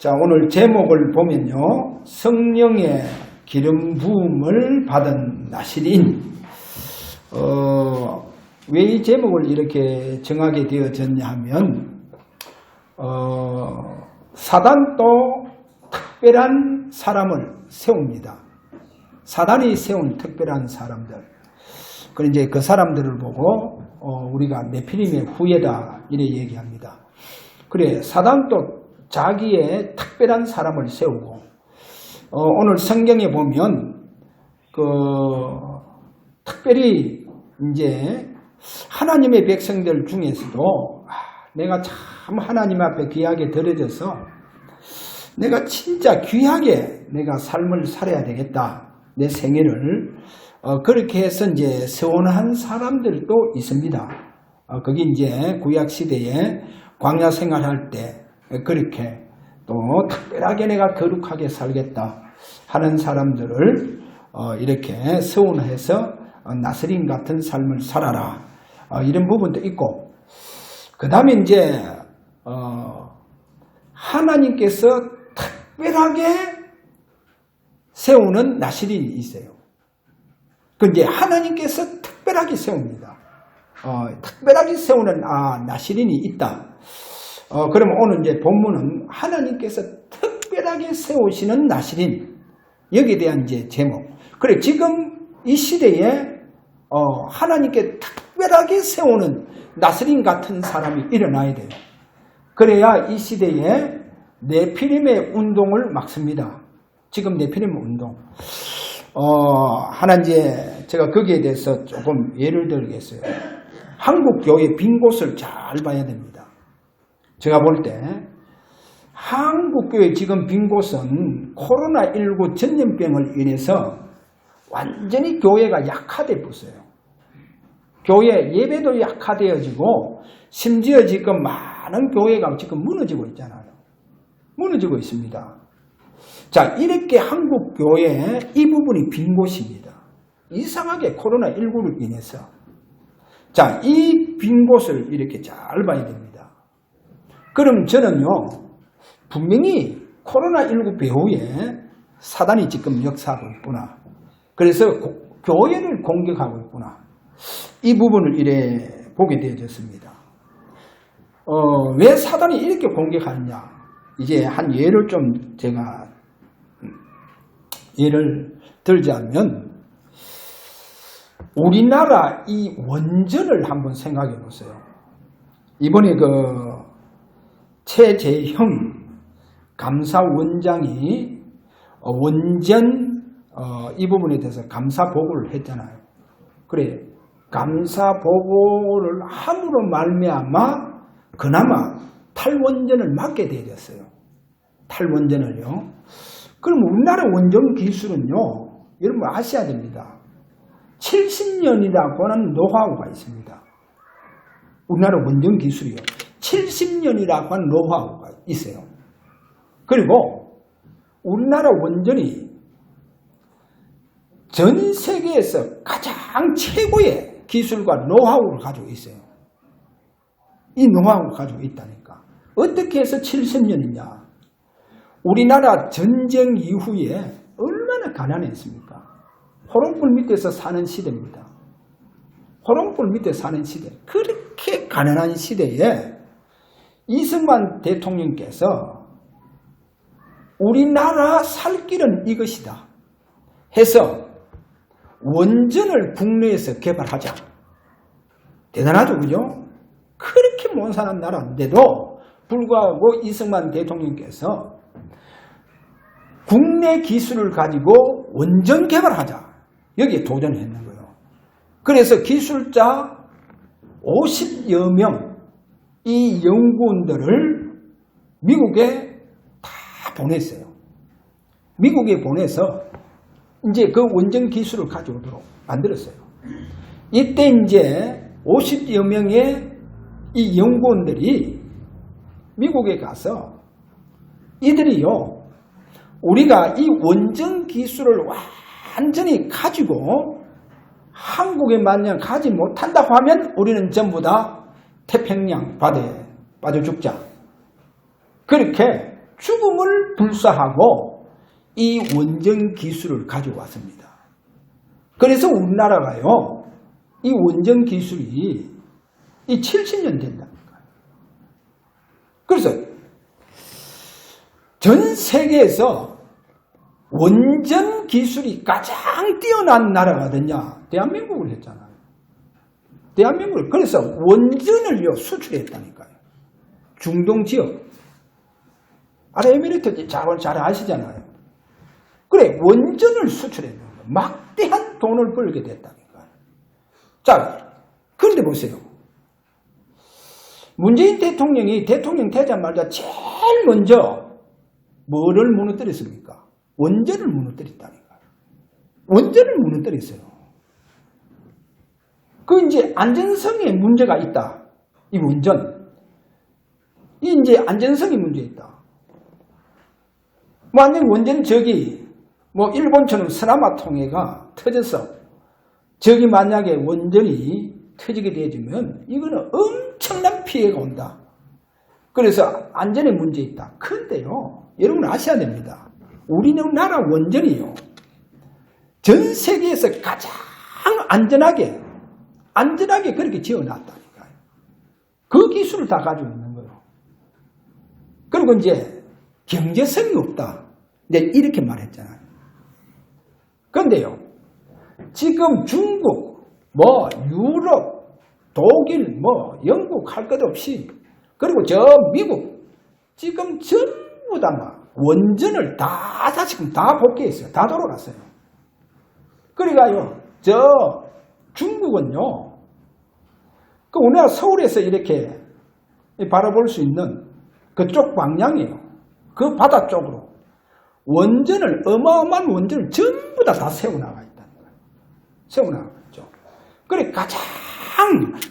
자, 오늘 제목을 보면요. 성령의 기름 부음을 받은 나시린. 왜 이 제목을 이렇게 정하게 되어졌냐 하면, 사단도 특별한 사람을 세웁니다. 사단이 세운 특별한 사람들. 그리고 이제 그 사람들을 보고, 우리가 네피림의 후예다, 이래 얘기합니다. 그래, 사단도 자기의 특별한 사람을 세우고, 오늘 성경에 보면, 특별히 이제 하나님의 백성들 중에서도 내가 참 하나님 앞에 귀하게 드려져서 내가 진짜 귀하게 내가 삶을 살아야 되겠다. 내 생애를. 그렇게 해서 이제 세원한 사람들도 있습니다. 그게 이제 구약시대에 광야 생활할 때 그렇게 또 특별하게 내가 거룩하게 살겠다 하는 사람들을 이렇게 세운해서 나스린 같은 삶을 살아라. 이런 부분도 있고, 그 다음에 이제, 하나님께서 특별하게 세우는 나시린이 있어요. 그 이제 하나님께서 특별하게 세웁니다. 특별하게 세우는 나시린이 있다. 그러면 오늘 이제 본문은 하나님께서 특별하게 세우시는 나시린, 여기에 대한 이제 제목. 그래, 지금 이 시대에 하나님께 특별하게 세우는 나스린 같은 사람이 일어나야 돼요. 그래야 이 시대에 네피림의 운동을 막습니다. 지금 네피림 운동. 하나 이제 제가 거기에 대해서 조금 예를 들겠어요. 한국 교회 빈 곳을 잘 봐야 됩니다. 제가 볼 때 한국 교회 지금 빈 곳은 코로나19 전염병을 인해서 완전히 교회가 약화돼 버렸어요. 교회 예배도 약화되어지고 심지어 지금 많은 교회가 지금 무너지고 있잖아요. 무너지고 있습니다. 자, 이렇게 한국 교회에 이 부분이 빈 곳입니다. 이상하게 코로나19로 인해서. 자, 이 빈 곳을 이렇게 잘 봐야 됩니다. 그럼 저는요, 분명히 코로나19 배후에 사단이 지금 역사하고 있구나. 그래서 교회를 공격하고 있구나. 이 부분을 이래 보게 되어졌습니다. 왜 사단이 이렇게 공격하느냐. 이제 한 예를 좀 제가 예를 들자면, 우리나라 이 원전을 한번 생각해 보세요. 이번에 최재형 감사원장이 원전 이 부분에 대해서 감사 보고를 했잖아요. 그래, 감사 보고를 함으로 말미암아 그나마 탈원전을 막게 되었어요. 탈원전을요. 그럼 우리나라 원전 기술은요, 여러분 아셔야 됩니다. 70년이라고 하는 노하우가 있습니다. 우리나라 원전 기술이요. 70년이라고 하는 노하우가 있어요. 그리고 우리나라 원전이 전 세계에서 가장 최고의 기술과 노하우를 가지고 있어요. 이 노하우를 가지고 있다니까. 어떻게 해서 70년이냐. 우리나라 전쟁 이후에 얼마나 가난했습니까? 호롱불 밑에서 사는 시대입니다. 호롱불 밑에 사는 시대. 그렇게 가난한 시대에 이승만 대통령께서 우리나라 살 길은 이것이다 해서 원전을 국내에서 개발하자. 대단하죠, 그죠? 그렇게 못 사는 나라인데도 불구하고 이승만 대통령께서 국내 기술을 가지고 원전 개발하자. 여기에 도전했는 거예요. 그래서 기술자 50여 명, 이 연구원들을 미국에 다 보냈어요. 미국에 보내서 이제 그 원전 기술을 가져오도록 만들었어요. 이때 이제 50여 명의 이 연구원들이 미국에 가서 이들이요, 우리가 이 원전 기술을 완전히 가지고 한국에 만약 가지 못한다고 하면 우리는 전부 다 태평양 바다에 빠져 죽자. 그렇게 죽음을 불사하고 이 원전 기술을 가져왔습니다. 그래서 우리나라가요, 이 원전 기술이 이 70년 된다니까요. 그래서 전 세계에서 원전 기술이 가장 뛰어난 나라가 어디냐? 대한민국을 했잖아요. 대한민국을. 그래서 원전을요, 수출했다니까요. 중동 지역. 아랍에미리트 잘 아시잖아요. 그래, 원전을 수출했는 거예요. 막대한 돈을 벌게 됐다니까요. 자, 그런데 보세요. 문재인 대통령이 대통령 되자마자 제일 먼저 뭐를 무너뜨렸습니까? 원전을 무너뜨렸다니까요. 원전을 무너뜨렸어요. 그 이제 안전성에 문제가 있다. 이 원전. 이 이제 안전성이 문제 있다. 만약 원전 저기 뭐 일본처럼 스나마 통해가 터져서 저기 만약에 원전이 터지게 되어지면 이거는 엄청난 피해가 온다. 그래서 안전에 문제 있다. 그런데요, 여러분 아셔야 됩니다. 우리나라 원전이요, 전 세계에서 가장 안전하게 그렇게 지어놨다니까요. 그 기술을 다 가지고 있는 거예요. 그리고 이제 경제성이 없다. 이제 이렇게 말했잖아요. 그런데요, 지금 중국, 뭐 유럽, 독일, 뭐 영국 할 것 없이, 그리고 저 미국 지금 전부 다 막 원전을 지금 다 복귀했어요. 다 돌아갔어요. 그러니까요, 저 중국은요, 그 우리나라 서울에서 이렇게 바라볼 수 있는 그쪽 방향이에요. 그 바다 쪽으로 원전을, 어마어마한 원전을 전부 다 세워나가 있다는 거예요. 세워나가죠. 그래, 가장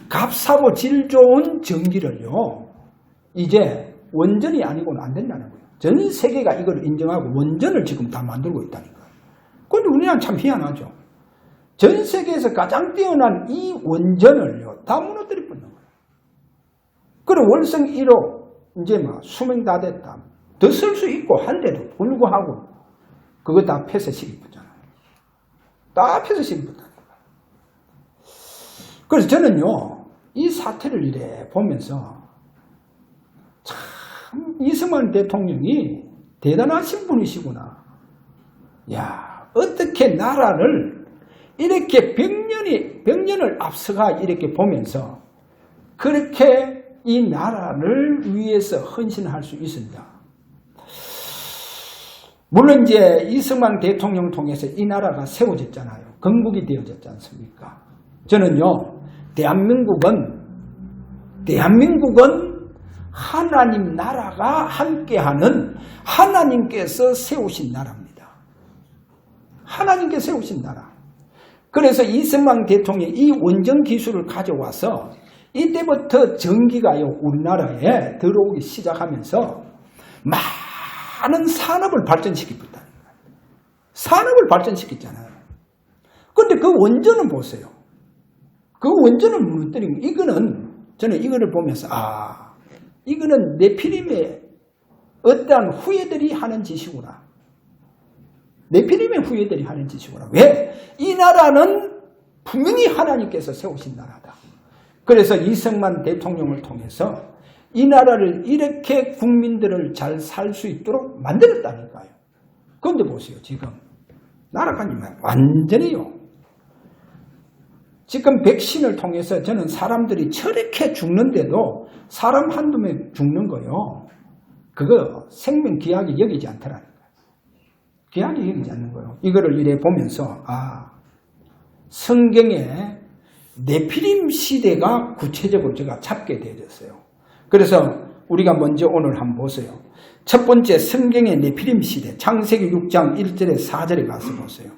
값싸고 질 좋은 전기를요, 이제 원전이 아니고는 안 된다는 거예요. 전 세계가 이걸 인정하고 원전을 지금 다 만들고 있다니까요. 그런데 우리나라는 참 희한하죠. 전 세계에서 가장 뛰어난 이 원전을요, 다 무너뜨려 버리는 거예요. 그리고 월성 1호, 이제 막 수명 다 됐다. 더 쓸 수 있고 한데도 불구하고 그거 다 폐쇄시키잖아요. 다 폐쇄시키잖아요. 그래서 저는요, 이 사태를 이래 보면서 참 이승만 대통령이 대단하신 분이시구나. 야, 어떻게 나라를 이렇게 100년을 앞서가 이렇게 보면서 그렇게 이 나라를 위해서 헌신할 수 있습니다. 물론 이제 이승만 대통령 통해서 이 나라가 세워졌잖아요. 건국이 되어졌지 않습니까? 저는요, 대한민국은 하나님 나라가 함께하는 하나님께서 세우신 나라입니다. 하나님께서 세우신 나라. 그래서 이승만 대통령이 이 원전 기술을 가져와서 이때부터 전기가요, 우리나라에 들어오기 시작하면서 많은 산업을 발전시켰다는 거예요. 산업을 발전시켰잖아요. 그런데 그 원전은 보세요. 그 원전을 무너뜨리면 저는 이거를 보면서 이거는 네피림의 어떠한 후예들이 하는 짓이구나. 네피림의 후예들이 하는 짓이구나. 왜? 이 나라는 분명히 하나님께서 세우신 나라다. 그래서 이승만 대통령을 통해서 이 나라를 이렇게 국민들을 잘 살 수 있도록 만들었다니까요. 그런데 보세요. 지금 나라가 완전히요. 지금 백신을 통해서 저는 사람들이 저렇게 죽는데도 사람 한두 명 죽는 거요. 그거 생명 귀하게 여기지 않더라니까요. 귀하게 여기지 않는 거예요. 이거를 이래 보면서 성경에 네피림 시대가 구체적으로 제가 잡게 되어졌어요. 그래서 우리가 먼저 오늘 한번 보세요. 첫 번째 성경의 네피림 시대, 창세기 6장 1절에 4절에 가서 보세요.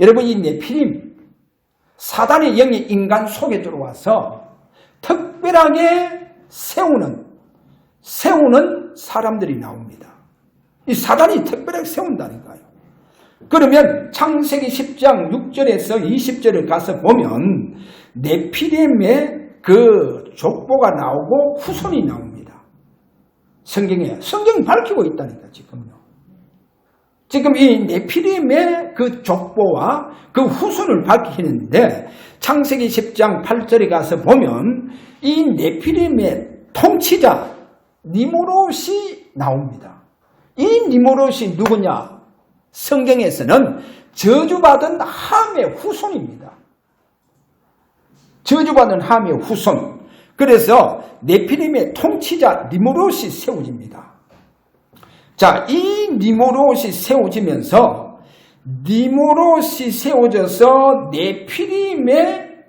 여러분, 이 네피림, 사단의 영이 인간 속에 들어와서 특별하게 세우는 사람들이 나옵니다. 이 사단이 특별하게 세운다니까요. 그러면 창세기 10장 6절에서 20절을 가서 보면 네피림의 그 족보가 나오고 후손이 나옵니다. 성경이 밝히고 있다니까, 지금요. 지금 이 네피림의 그 족보와 그 후손을 밝히는데 창세기 10장 8절에 가서 보면 이 네피림의 통치자 니므롯이 나옵니다. 이 니므롯이 누구냐? 성경에서는 저주받은 함의 후손입니다. 저주받은 함의 후손. 그래서 네피림의 통치자 니므롯이 세워집니다. 자, 이 니므롯이 세워지면서 니므롯이 세워져서 네피림의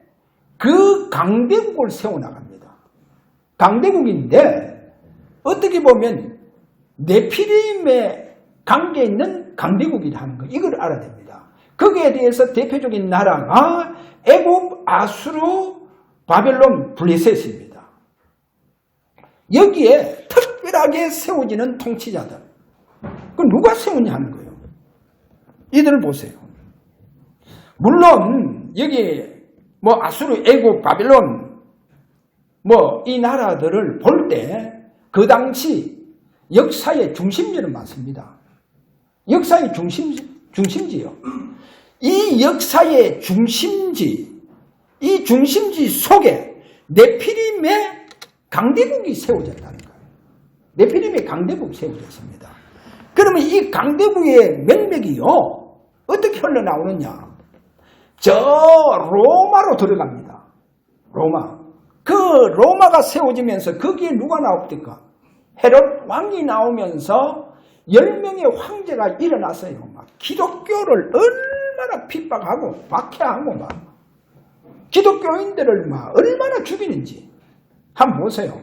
그 강대국을 세워나갑니다. 강대국인데 어떻게 보면 네피림의 관계에 있는 강대국이라는 거, 이걸 알아야 됩니다. 거기에 대해서 대표적인 나라가 애굽, 아수르, 바벨론, 블레셋입니다. 여기에 특별하게 세워지는 통치자들, 그 누가 세우냐 하는 거예요. 이들을 보세요. 물론 여기 뭐 아수르, 애굽, 바벨론 뭐 이 나라들을 볼 때 그 당시 역사의 중심지는 맞습니다. 역사의 중심지요. 이 역사의 중심지, 이 중심지 속에 네피림의 강대국이 세워졌다는 거예요. 네피림의 강대국이 세워졌습니다. 그러면 이 강대국의 명맥이요, 어떻게 흘러나오느냐? 저 로마로 들어갑니다. 로마. 그 로마가 세워지면서 거기에 누가 나옵니까? 헤롯 왕이 나오면서 10명의 황제가 일어났어요. 막 기독교를 얼마나 핍박하고 박해하고 막 기독교인들을 막 얼마나 죽이는지 한번 보세요.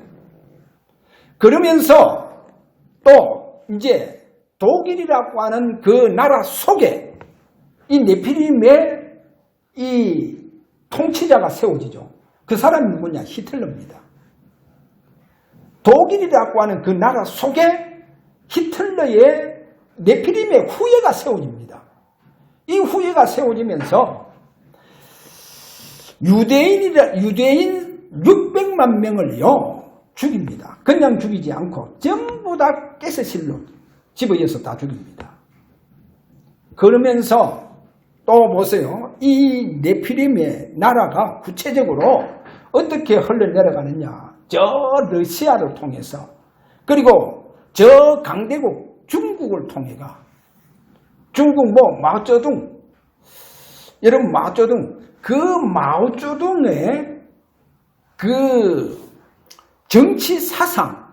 그러면서 또 이제 독일이라고 하는 그 나라 속에 이 네피림의 이 통치자가 세워지죠. 그 사람이 누구냐? 히틀러입니다. 독일이라고 하는 그 나라 속에 히틀러의 네피림의 후예가 세워집니다. 이 후예가 세워지면서 유대인 600만 명을요 죽입니다. 그냥 죽이지 않고 전부 다 가스실로 집어여서 다 죽입니다. 그러면서 또 보세요. 이 네피림의 나라가 구체적으로 어떻게 흘러내려가느냐. 저 러시아를 통해서, 그리고 저 강대국 중국을 통해가, 중국 뭐 마오쩌둥, 여러분 마오쩌둥, 그 마오쩌둥의 그 정치 사상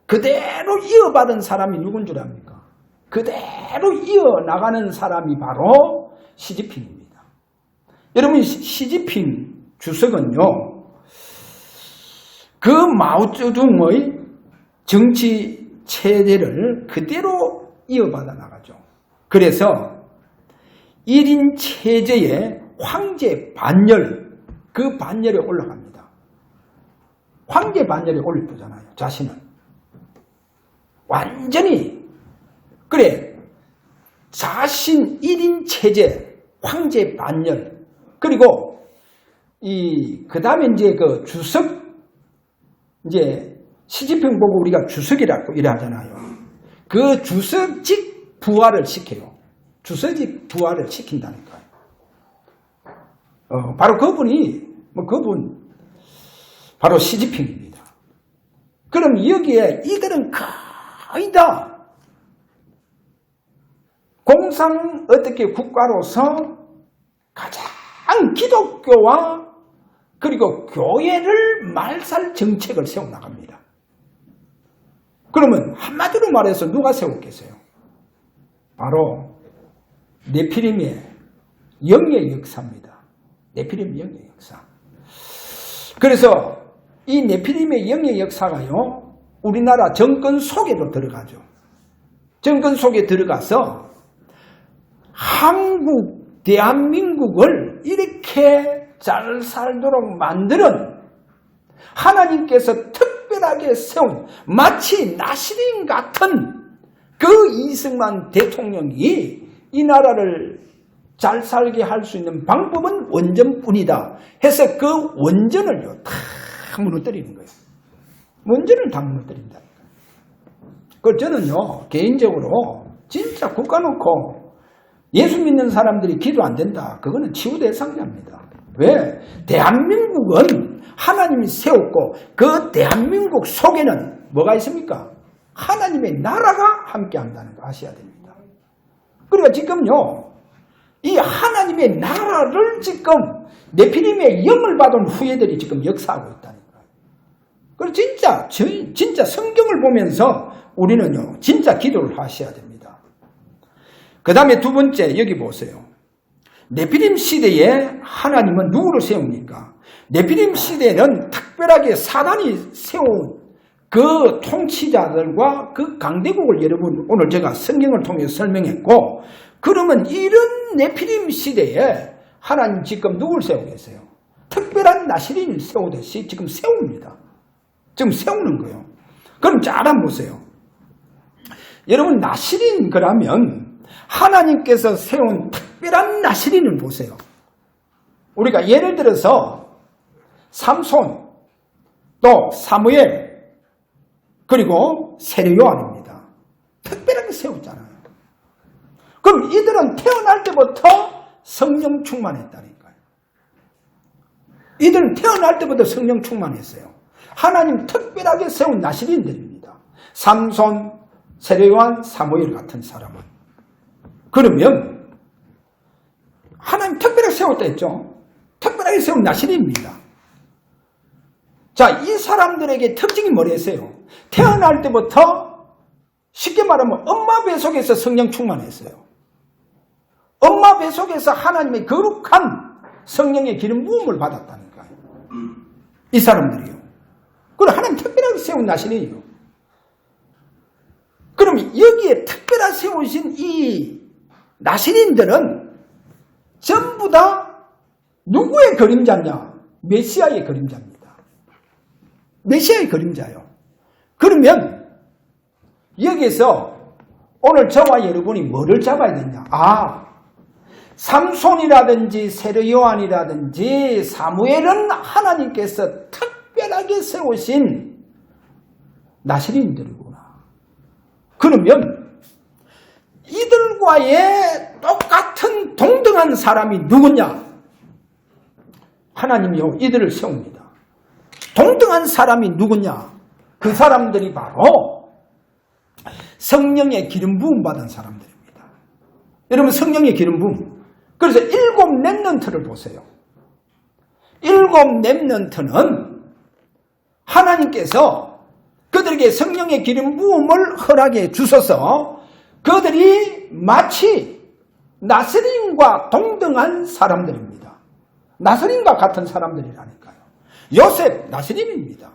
그대로 이어받은 사람이 누군 줄 압니까? 그대로 이어나가는 사람이 바로 시진핑입니다. 여러분 시진핑 주석은요, 그 마오쩌둥의 정치 체제를 그대로 이어받아 나가죠. 그래서 1인 체제의 황제 반열, 그 반열에 올라갑니다. 황제 반열에 올리잖아요. 자신은 완전히 그래 자신 1인 체제, 황제 반열, 그리고 그 다음에 이제 그 주석, 이제 시진핑 보고 우리가 주석이라고 이래 하잖아요. 그 주석직 부활을 시켜요. 주석직 부활을 시킨다니까요. 바로 그분이, 그분, 바로 시진핑입니다. 그럼 여기에 이들은 거의 다 공산 어떻게 국가로서 가장 기독교와 그리고 교회를 말살 정책을 세워나갑니다. 그러면 한마디로 말해서 누가 세웠겠어요? 바로 네피림의 영의 역사입니다. 네피림 영의 역사. 그래서 이 네피림의 영의 역사가요, 우리나라 정권 속에도 들어가죠. 정권 속에 들어가서 한국, 대한민국을 이렇게 잘 살도록 만드는 하나님께서 특별하게 세운 마치 나시린 같은 그 이승만 대통령이 이 나라를 잘 살게 할 수 있는 방법은 원전뿐이다 해서 그 원전을요 다 무너뜨리는 거예요. 원전을 다 무너뜨린다. 저는요, 개인적으로 진짜 국가 놓고 예수 믿는 사람들이 기도 안 된다. 그거는 치유 대상자입니다. 왜? 대한민국은 하나님이 세웠고 그 대한민국 속에는 뭐가 있습니까? 하나님의 나라가 함께 한다는 거 아셔야 됩니다. 그러니까 지금요, 이 하나님의 나라를 지금 네피림의 영을 받은 후예들이 지금 역사하고 있다는 거예요. 그리고 진짜 성경을 보면서 우리는요, 진짜 기도를 하셔야 됩니다. 그 다음에 두 번째, 여기 보세요. 네피림 시대에 하나님은 누구를 세웁니까? 네피림 시대는 특별하게 사단이 세운 그 통치자들과 그 강대국을 여러분 오늘 제가 성경을 통해서 설명했고, 그러면 이런 네피림 시대에 하나님 지금 누굴 세우고 계세요? 특별한 나시린을 세우듯이 지금 세웁니다. 지금 세우는 거예요. 그럼 잘 한번 보세요. 여러분, 나시린 그러면 하나님께서 세운 특별한 나시린을 보세요. 우리가 예를 들어서 삼손, 또 사무엘, 그리고 세례요한입니다. 특별하게 세웠잖아요. 그럼 이들은 태어날 때부터 성령 충만했다니까요. 이들은 태어날 때부터 성령 충만했어요. 하나님 특별하게 세운 나시린들입니다. 삼손, 세례요한, 사무엘 같은 사람은. 그러면 하나님 특별하게 세웠다 했죠. 특별하게 세운 나시린입니다. 자, 이 사람들에게 특징이 뭐랬어요? 태어날 때부터 쉽게 말하면 엄마 뱃속에서 성령 충만했어요. 엄마 뱃속에서 하나님의 거룩한 성령의 기름 부음을 받았다니까요. 이 사람들이요. 그리고 하나님 특별하게 세운 나시린이에요. 그럼 여기에 특별하게 세우신 이 나시린들은 전부 다 누구의 그림자냐? 메시아의 그림자입니다. 메시아의 그림자요. 그러면 여기서 오늘 저와 여러분이 뭐를 잡아야 되냐? 삼손이라든지 세례요한이라든지 사무엘은 하나님께서 특별하게 세우신 나시린들이구나. 그러면 이들과의 똑같은 동등한 사람이 누구냐? 하나님이요, 이들을 세웁니다. 동등한 사람이 누구냐? 그 사람들이 바로 성령의 기름 부음 받은 사람들입니다. 여러분, 성령의 기름 부음. 그래서 7 렘넌트를 보세요. 7 렘넌트는 하나님께서 그들에게 성령의 기름 부음을 허락해 주셔서 그들이 마치 나스린과 동등한 사람들입니다. 나스린과 같은 사람들이라니까요. 요셉 나스린입니다.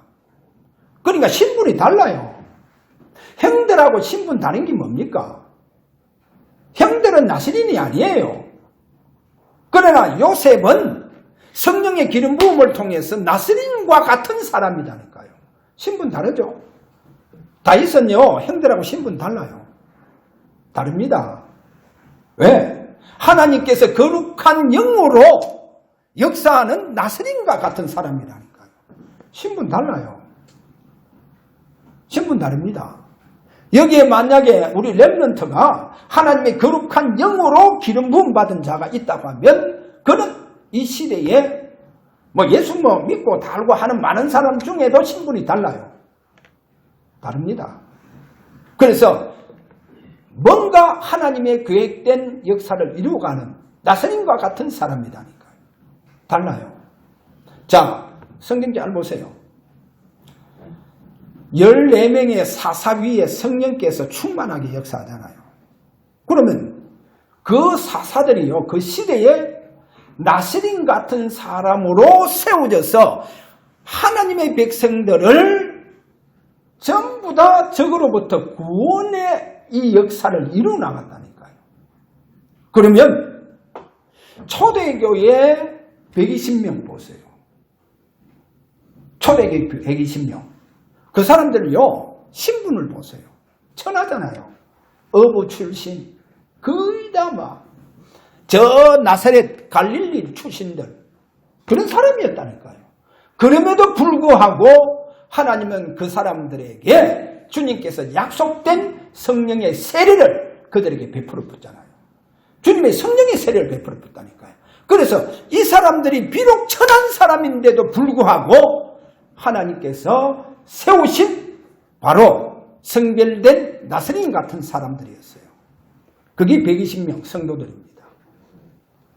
그러니까 신분이 달라요. 형들하고 신분 다른 게 뭡니까? 형들은 나스린이 아니에요. 그러나 요셉은 성령의 기름 부음을 통해서 나스린과 같은 사람이라니까요. 신분 다르죠? 다윗은요, 형들하고 신분 달라요. 다릅니다. 왜? 하나님께서 거룩한 영으로 역사하는 나스린과 같은 사람이라니까요. 신분 달라요. 신분 다릅니다. 여기에 만약에 우리 렘넌트가 하나님의 거룩한 영으로 기름 부음 받은 자가 있다고 하면 그는 이 시대에 예수 믿고 달고 하는 많은 사람 중에도 신분이 달라요. 다릅니다. 그래서 뭔가 하나님의 계획된 역사를 이루어가는 나스린과 같은 사람이라니까요. 달라요. 자, 성경 잘 보세요. 14명의 사사 위에 성령께서 충만하게 역사하잖아요. 그러면 그 사사들이요, 그 시대에 나스린 같은 사람으로 세워져서 하나님의 백성들을 전부 다 적으로부터 구원의 이 역사를 이루어 나갔다니까요. 그러면 초대교회 120명 보세요. 초대교회 120명. 그 사람들요, 신분을 보세요. 천하잖아요. 어부 출신, 거의 다 저 나사렛 갈릴리 출신들, 그런 사람이었다니까요. 그럼에도 불구하고 하나님은 그 사람들에게 주님께서 약속된 성령의 세례를 그들에게 베풀어 붓잖아요. 주님의 성령의 세례를 베풀어 붓다니까요. 그래서 이 사람들이 비록 천한 사람인데도 불구하고 하나님께서 세우신 바로 성별된 나사린 같은 사람들이었어요. 그게 120명 성도들입니다.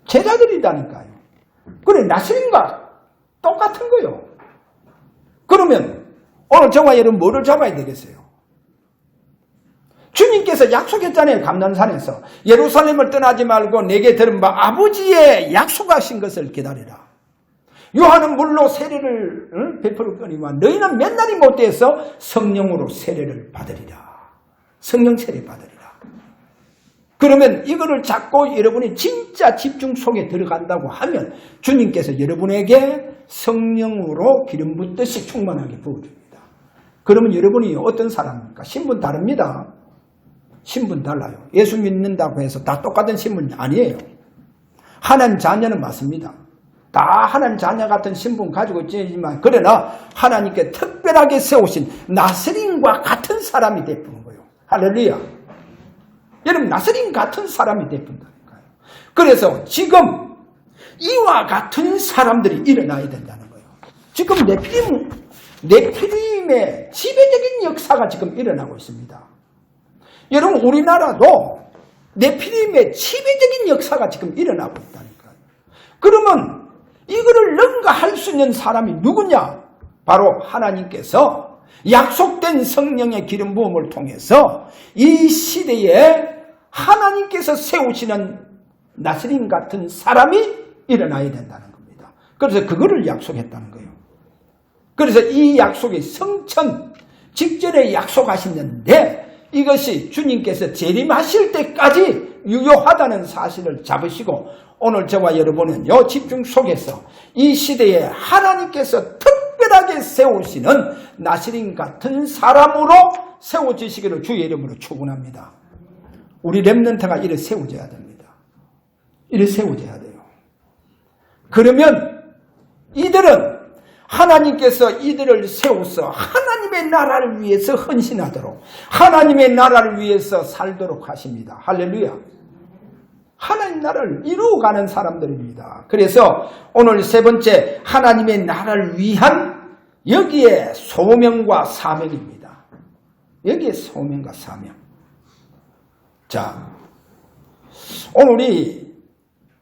제자들이다니까요. 그래, 나사린과 똑같은 거요. 그러면 오늘 저와 여러분 뭐를 잡아야 되겠어요? 주님께서 약속했잖아요. 감난산에서 예루살렘을 떠나지 말고 내게 들은 바 아버지의 약속하신 것을 기다리라. 요한은 물로 세례를 베풀었거니와 너희는 몇 날이 못돼서 성령으로 세례를 받으리라. 성령 세례 받으리라. 그러면 이거를 잡고 여러분이 진짜 집중 속에 들어간다고 하면 주님께서 여러분에게 성령으로 기름 붓듯이 충만하게 부어줍니다. 그러면 여러분이 어떤 사람입니까? 신분 다릅니다. 신분 달라요. 예수 믿는다고 해서 다 똑같은 신분이 아니에요. 하나님 자녀는 맞습니다. 다 하나님 자녀 같은 신분 가지고 있지만 그러나 하나님께 특별하게 세우신 나사린과 같은 사람이 되는 거예요. 할렐루야. 여러분 나사린 같은 사람이 되는다니까요. 그래서 지금 이와 같은 사람들이 일어나야 된다는 거예요. 지금 네피림의 지배적인 역사가 지금 일어나고 있습니다. 여러분 우리나라도 네피림의 지배적인 역사가 지금 일어나고 있다니까요. 그러면 이거를 능가할 수 있는 사람이 누구냐? 바로 하나님께서 약속된 성령의 기름 부음을 통해서 이 시대에 하나님께서 세우시는 나사린 같은 사람이 일어나야 된다는 겁니다. 그래서 그거를 약속했다는 거예요. 그래서 이 약속이 성천 직전에 약속하셨는데 이것이 주님께서 재림하실 때까지 유효하다는 사실을 잡으시고 오늘 저와 여러분은요 집중 속에서 이 시대에 하나님께서 특별하게 세우시는 나사린 같은 사람으로 세워지시기를 주의 이름으로 축원합니다. 우리 렘넌트가 이래 세워져야 됩니다. 이래 세워져야 돼요. 그러면 이들은 하나님께서 이들을 세워서 하나님의 나라를 위해서 헌신하도록 하나님의 나라를 위해서 살도록 하십니다. 할렐루야. 하나님 나라를 이루어가는 사람들입니다. 그래서 오늘 세 번째 하나님의 나라를 위한 여기에 소명과 사명입니다. 여기에 소명과 사명. 자, 오늘이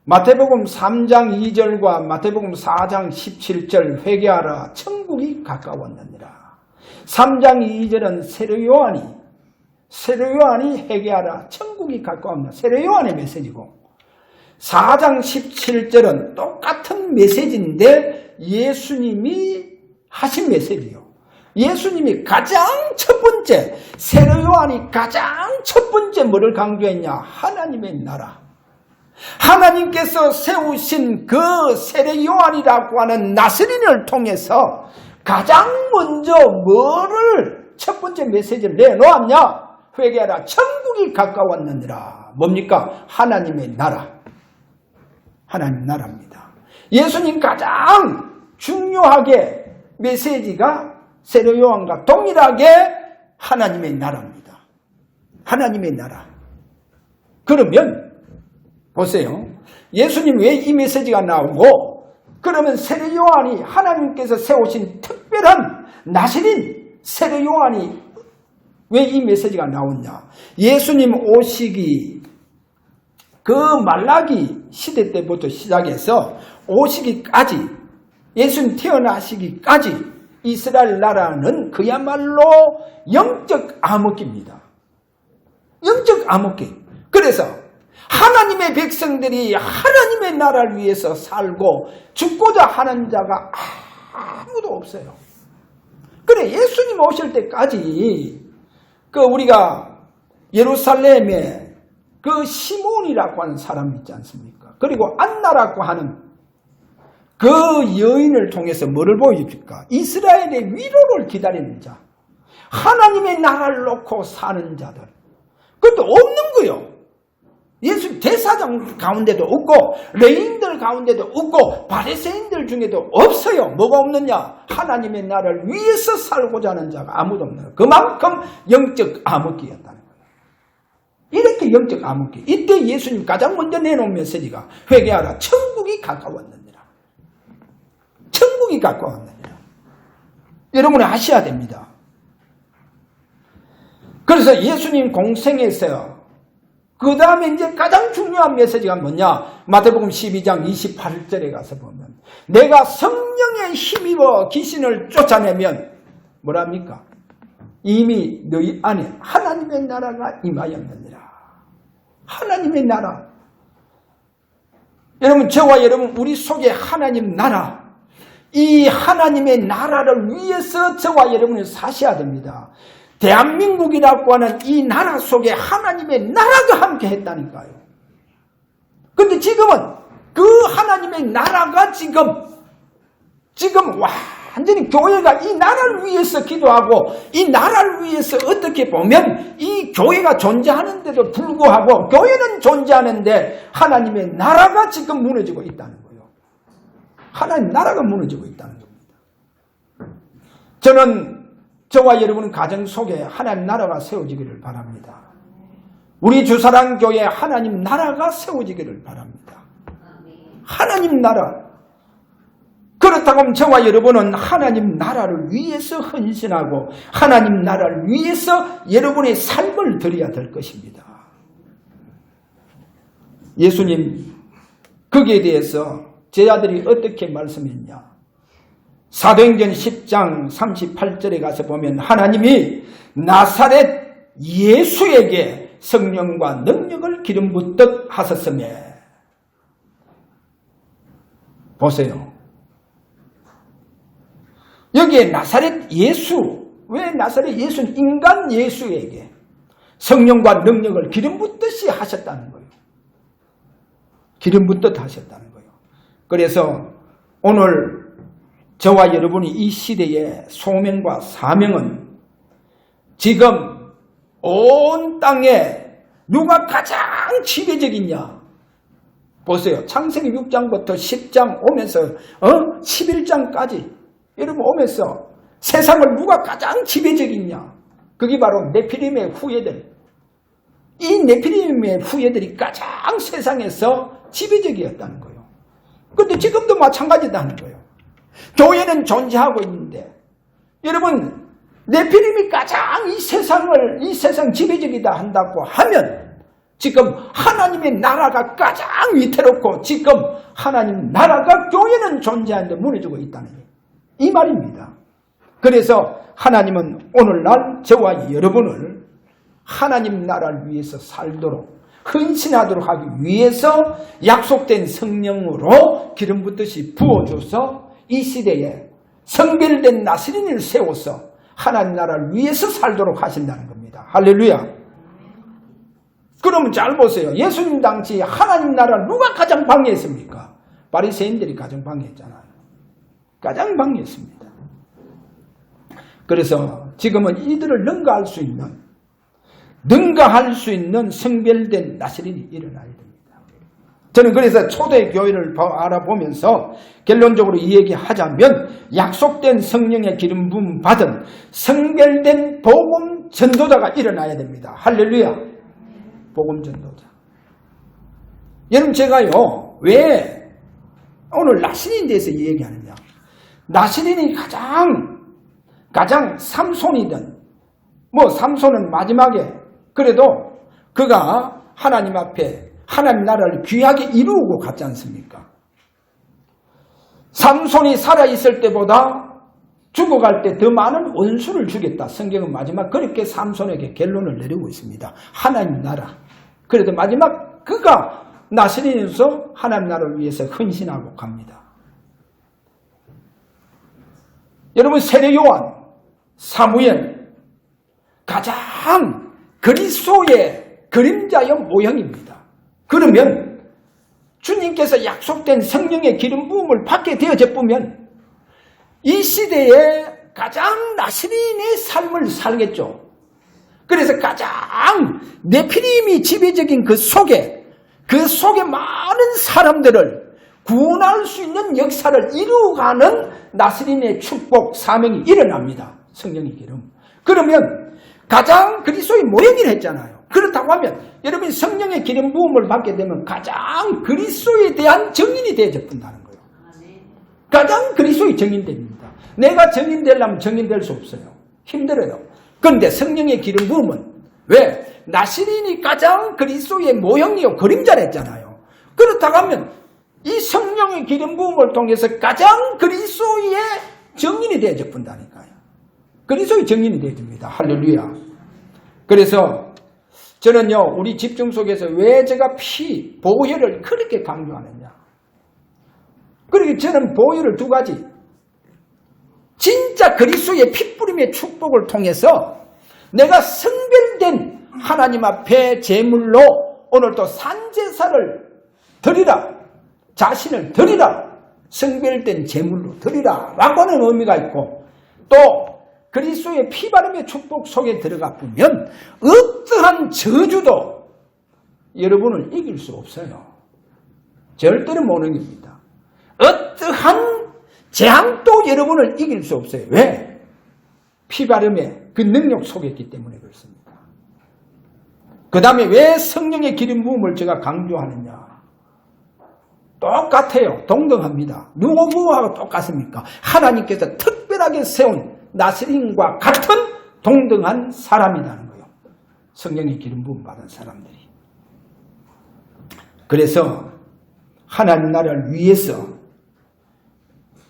마태복음 3장 2절과 마태복음 4장 17절 회개하라 천국이 가까웠느니라. 3장 2절은 세례요한이 회개하라 천국이 가까웠느니라. 세례요한의 메시지고 4장 17절은 똑같은 메시지인데 예수님이 하신 메시지요. 예수님이 가장 첫 번째 세례요한이 가장 첫 번째 뭐를 강조했냐? 하나님의 나라. 하나님께서 세우신 그 세례요한이라고 하는 나사린을 통해서 가장 먼저 뭐를 첫 번째 메시지를 내놓았냐? 회개하라 천국이 가까웠느니라. 뭡니까? 하나님의 나라. 하나님 나라입니다. 예수님 가장 중요하게 메시지가 세례요한과 동일하게 하나님의 나라입니다. 하나님의 나라. 그러면 보세요. 예수님 왜 이 메시지가 나오고 그러면 세례요한이 하나님께서 세우신 특별한 나사린 세례요한이 왜 이 메시지가 나오냐? 예수님 오시기 그 말라기 시대 때부터 시작해서 오시기까지 예수님 태어나시기까지 이스라엘 나라는 그야말로 영적 암흑기입니다. 영적 암흑기. 그래서 하나님의 백성들이 하나님의 나라를 위해서 살고 죽고자 하는 자가 아무도 없어요. 그래 예수님 오실 때까지 우리가 예루살렘에 그 시몬이라고 하는 사람이 있지 않습니까? 그리고 안나라고 하는 그 여인을 통해서 뭐를 보여줍니까? 이스라엘의 위로를 기다리는 자, 하나님의 나라를 놓고 사는 자들. 그것도 없는 거요. 예수 대세 제사장 가운데도 없고 레위인들 가운데도 없고 바리새인들 중에도 없어요. 뭐가 없느냐? 하나님의 나라를 위해서 살고자 하는 자가 아무도 없는 거예요. 그만큼 영적 암흑기였다는 거예요. 이렇게 영적 암흑기. 이때 예수님 가장 먼저 내놓은 메시지가 회개하라. 천국이 가까웠느니라. 천국이 가까웠느니라. 여러분이 아셔야 됩니다. 그래서 예수님 공생에서 그 다음에 이제 가장 중요한 메시지가 뭐냐? 마태복음 12장 28절에 가서 보면 내가 성령에 힘입어 귀신을 쫓아내면 뭐랍니까? 이미 너희 안에 하나님의 나라가 임하였느니라. 하나님의 나라. 여러분, 저와 여러분 우리 속에 하나님 나라, 이 하나님의 나라를 위해서 저와 여러분이 사셔야 됩니다. 대한민국이라고 하는 이 나라 속에 하나님의 나라가 함께 했다니까요. 근데 지금은 그 하나님의 나라가 지금 완전히 교회가 이 나라를 위해서 기도하고 이 나라를 위해서 어떻게 보면 이 교회가 존재하는데도 불구하고 교회는 존재하는데 하나님의 나라가 지금 무너지고 있다는 거예요. 하나님 나라가 무너지고 있다는 겁니다. 저는 저와 여러분 가정 속에 하나님 나라가 세워지기를 바랍니다. 우리 주사랑교회 하나님 나라가 세워지기를 바랍니다. 하나님 나라. 그렇다고 하면 저와 여러분은 하나님 나라를 위해서 헌신하고 하나님 나라를 위해서 여러분의 삶을 드려야 될 것입니다. 예수님 거기에 대해서 제자들이 어떻게 말씀했냐? 사도행전 10장 38절에 가서 보면 하나님이 나사렛 예수에게 성령과 능력을 기름 붓듯 하셨으며, 보세요. 여기에 나사렛 예수, 왜 나사렛 예수는 인간 예수에게 성령과 능력을 기름 붓듯이 하셨다는 거예요. 기름 붓듯 하셨다는 거예요. 그래서 오늘 저와 여러분이 이 시대의 소명과 사명은 지금 온 땅에 누가 가장 지배적이냐? 보세요. 창세기 6장부터 10장 오면서 11장까지 여러분 오면서 세상을 누가 가장 지배적이냐? 그게 바로 네피림의 후예들. 이 네피림의 후예들이 가장 세상에서 지배적이었다는 거예요. 그런데 지금도 마찬가지다는 거예요. 교회는 존재하고 있는데 여러분 네피림이 가장 이 세상 지배적이다 한다고 하면 지금 하나님의 나라가 가장 위태롭고 지금 하나님 나라가 교회는 존재하는데 무너지고 있다는 이 말입니다. 그래서 하나님은 오늘날 저와 여러분을 하나님 나라를 위해서 살도록 헌신하도록 하기 위해서 약속된 성령으로 기름 붓듯이 부어줘서 이 시대에 성별된 나스린을 세워서 하나님 나라를 위해서 살도록 하신다는 겁니다. 할렐루야. 그러면 잘 보세요. 예수님 당시 하나님 나라를 누가 가장 방해했습니까? 바리새인들이 가장 방해했잖아요. 가장 방해했습니다. 그래서 지금은 이들을 능가할 수 있는 성별된 나스린이 일어나야 됩니다. 저는 그래서 초대교회를 알아보면서 결론적으로 이 얘기하자면 약속된 성령의 기름 부음 받은 성별된 복음 전도자가 일어나야 됩니다. 할렐루야. 복음 전도자. 여러분 제가요 왜 오늘 나시린에 대해서 이 얘기하느냐? 나시린이 가장 삼손이든 삼손은 마지막에 그래도 그가 하나님 앞에 하나님 나라를 귀하게 이루고 갔지 않습니까? 삼손이 살아있을 때보다 죽어갈 때 더 많은 원수를 주겠다. 성경은 마지막 그렇게 삼손에게 결론을 내리고 있습니다. 하나님 나라. 그래도 마지막 그가 나시린에서 하나님 나라를 위해서 헌신하고 갑니다. 여러분 세례 요한, 사무엘 가장 그리스도의 그림자의 모형입니다. 그러면 주님께서 약속된 성령의 기름 부음을 받게 되어졌으면 이 시대에 가장 나시린의 삶을 살겠죠. 그래서 가장 네피림이 지배적인 그 속에 그 속에 많은 사람들을 구원할 수 있는 역사를 이루어가는 나스린의 축복 사명이 일어납니다. 성령의 기름. 그러면 가장 그리스도의 모형이라 했잖아요. 그렇다고 하면 여러분이 성령의 기름 부음을 받게 되면 가장 그리스도에 대한 증인이 되어져 본다는 거예요. 가장 그리스도의 증인됩니다. 내가 증인되려면 증인될 수 없어요. 힘들어요. 그런데 성령의 기름 부음은 왜? 나시린이 가장 그리스도의 모형이요 그림자라 했잖아요. 그렇다고 하면 이 성령의 기름 부음을 통해서 가장 그리스도의 증인이 되어져 본다니까요. 그리스도의 증인이 되어집니다. 할렐루야. 그래서 저는요, 우리 집중 속에서 왜 제가 보혈을 그렇게 강조하느냐. 그러기 저는 보혈을 두 가지. 진짜 그리스도의 피뿌림의 축복을 통해서 내가 성별된 하나님 앞에 제물로 오늘도 산제사를 드리라. 자신을 드리라. 성별된 제물로 드리라. 라고 하는 의미가 있고 또 그리스도의 피바름의 축복 속에 들어가 보면 어떠한 저주도 여러분을 이길 수 없어요. 절대로 모능입니다. 어떠한 재앙도 여러분을 이길 수 없어요. 왜? 피바름의 그 능력 속에 있기 때문에 그렇습니다. 그 다음에 왜 성령의 기름 부음을 제가 강조하느냐. 똑같아요. 동등합니다. 누구하고 똑같습니까? 하나님께서 특별하게 세운 나스린과 같은 동등한 사람이라는 거예요. 성령의 기름 부음 받은 사람들이. 그래서 하나님 나라를 위해서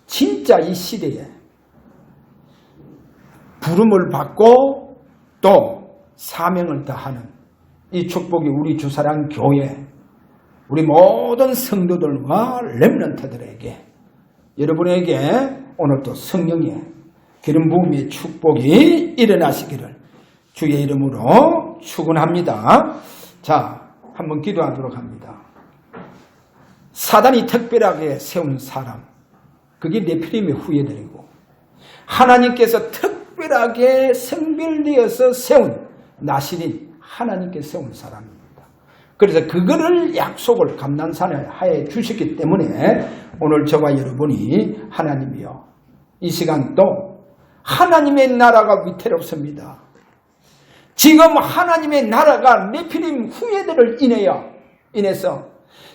진짜 이 시대에 부름을 받고 또 사명을 다하는 이 축복이 우리 주사랑 교회 우리 모든 성도들과 렘넌트들에게 여러분에게 오늘도 성령의 기름 부음의 축복이 일어나시기를 주의 이름으로 축원합니다. 자, 한번 기도하도록 합니다. 사단이 특별하게 세운 사람, 그게 네피림의 후예들이고 하나님께서 특별하게 성별되어서 세운 나시린 하나님께 세운 사람입니다. 그래서 그거를 약속을 감난산에 하에 주셨기 때문에 오늘 저와 여러분이 하나님이여 이 시간 또 하나님의 나라가 위태롭습니다. 지금 하나님의 나라가 네피림 후예들을 인해서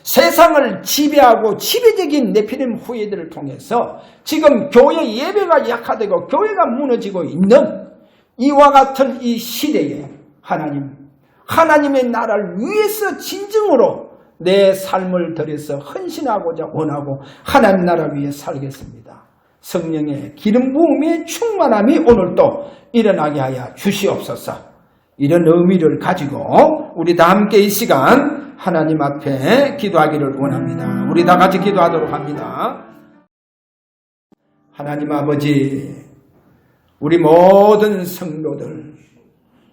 세상을 지배하고 지배적인 네피림 후예들을 통해서 지금 교회 예배가 약화되고 교회가 무너지고 있는 이와 같은 이 시대에 하나님의 나라를 위해서 진정으로 내 삶을 들여서 헌신하고자 원하고 하나님 나라 위해 살겠습니다. 성령의 기름 부음의 충만함이 오늘도 일어나게 하여 주시옵소서. 이런 의미를 가지고 우리 다 함께 이 시간 하나님 앞에 기도하기를 원합니다. 우리 다 같이 기도하도록 합니다. 하나님 아버지, 우리 모든 성도들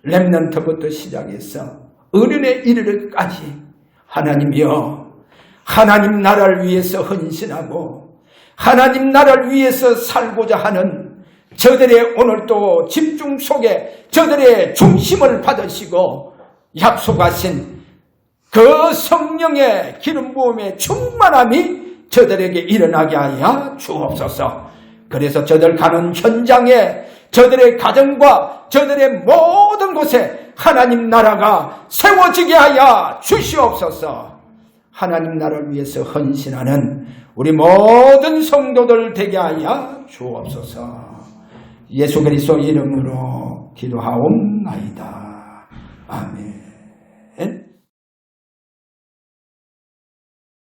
렘넌트부터 시작해서 어른에 이르기까지 하나님이여 하나님 나라를 위해서 헌신하고 하나님 나라를 위해서 살고자 하는 저들의 오늘도 집중 속에 저들의 중심을 받으시고 약속하신 그 성령의 기름 부음의 충만함이 저들에게 일어나게 하여 주옵소서. 그래서 저들 가는 현장에 저들의 가정과 저들의 모든 곳에 하나님 나라가 세워지게 하여 주시옵소서. 하나님 나라를 위해서 헌신하는 우리 모든 성도들 되게 하여 주옵소서. 예수 그리스도 이름으로 기도하옵나이다. 아멘.